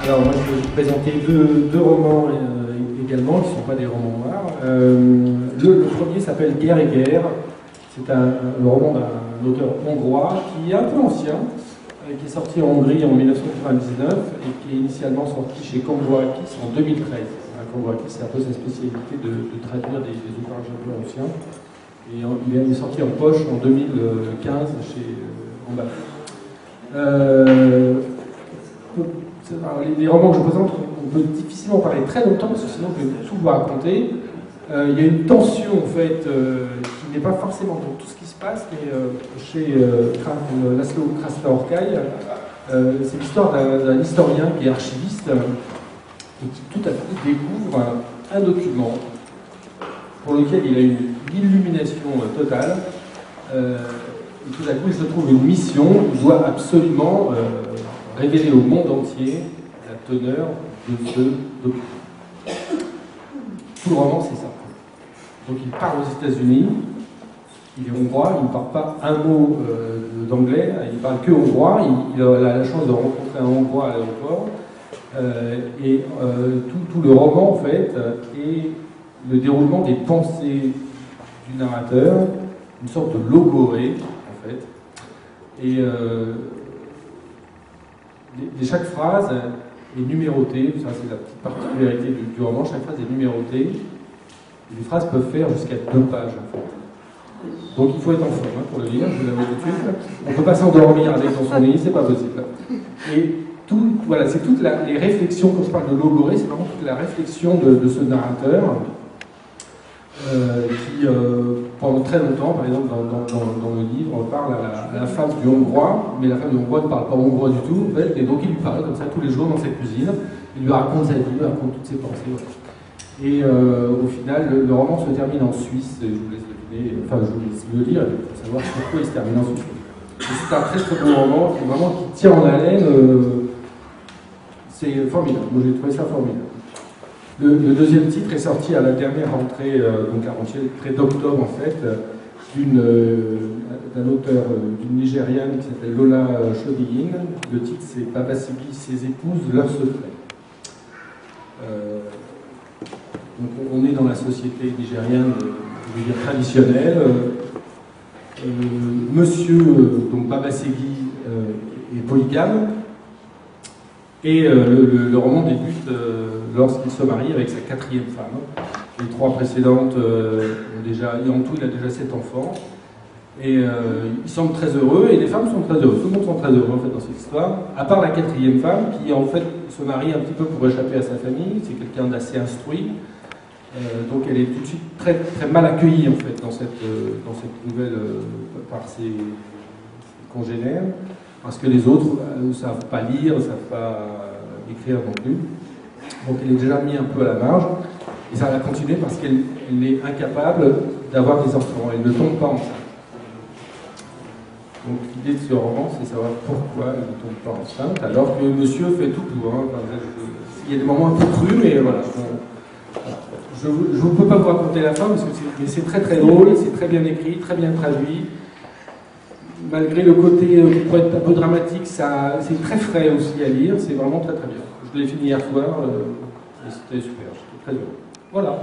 Alors moi je vais vous présenter deux romans également, qui ne sont pas des romans noirs. Le premier s'appelle Guerre et guerre. C'est le roman d'un auteur hongrois qui est un peu ancien, qui est sorti en Hongrie en 1999 et qui est initialement sorti chez Cambourakis en 2013. Cambourakis, c'est un peu sa spécialité de traduire des ouvrages un peu anciens. Et il est sorti en poche en 2015 chez Ambato. Les romans que je présente, on peut difficilement parler très longtemps parce que sinon je vais tout vous raconter. Il y a une tension en fait qui n'est pas forcément dans tout ce qui se passe, mais chez Laszlo Krasznahorkai, c'est l'histoire d'un historien qui est archiviste et qui tout à coup découvre un document pour lequel il a une illumination totale. Et tout à coup, il se trouve une mission, il doit absolument révéler au monde entier la teneur de ce document. Tout le roman, c'est ça. Donc il part aux États-Unis, il est hongrois, il ne parle pas un mot d'anglais, il parle que hongrois, il a la chance de rencontrer un hongrois à l'aéroport, et tout le roman, en fait, est le déroulement des pensées du narrateur, une sorte de logorée, en fait, et chaque phrase est numérotée, ça c'est la petite particularité du roman, chaque phrase est numérotée, et les phrases peuvent faire jusqu'à 2 pages en fait. Donc il faut être en forme pour le lire, je vous l'avoue tout de suite. On ne peut pas s'endormir avec dans son lit, c'est pas possible. Et voilà, c'est toutes les réflexions, quand je parle de logorée, c'est vraiment toute la réflexion de ce narrateur qui, pendant très longtemps, par exemple dans le livre, parle à la femme du hongrois, mais la femme du hongrois ne parle pas hongrois du tout, en fait, et donc il lui parle comme ça tous les jours dans sa cuisine, il lui raconte sa vie, il lui raconte toutes ses pensées. Voilà. Et au final, le roman se termine en Suisse, et je vous laisse deviner, enfin je vous laisse le lire pour savoir pourquoi il se termine en Suisse. C'est un très très beau roman qui tient en haleine, c'est formidable, moi j'ai trouvé ça formidable. Le deuxième titre est sorti à la dernière rentrée, donc la rentrée d'octobre en fait, d'un auteur, d'une Nigériane qui s'appelle Lola Shodigin. Le titre c'est Babasigi, ses épouses, leurs secrets. Donc on est dans la société nigériane, je veux dire traditionnelle. Monsieur, donc Babasigi, est polygame. Et le roman débute lorsqu'il se marie avec sa 4e femme. Les 3 précédentes ont déjà, en tout, il a déjà 7 enfants. Et ils semblent très heureux, et les femmes sont très heureuses. Tout le monde sont très heureux en fait dans cette histoire, à part la 4e femme qui en fait se marie un petit peu pour échapper à sa famille. C'est quelqu'un d'assez instruit. Donc elle est tout de suite très, très mal accueillie en fait dans cette nouvelle par ses congénères. Parce que les autres ne savent pas lire, ne savent pas écrire non plus. Donc elle est déjà mise un peu à la marge. Et ça va continuer parce qu'elle est incapable d'avoir des enfants. Elle ne tombe pas enceinte. Donc l'idée de ce roman, c'est de savoir pourquoi elle ne tombe pas enceinte, alors que monsieur fait tout pour. Hein. Il y a des moments un peu crus, mais voilà. Je ne peux pas vous raconter la fin, parce que c'est très très drôle, c'est très bien écrit, très bien traduit. Malgré le côté qui pourrait être un peu dramatique, c'est très frais aussi à lire, c'est vraiment très très bien. Je l'ai fini hier soir, et c'était super, j'étais très heureux. Voilà.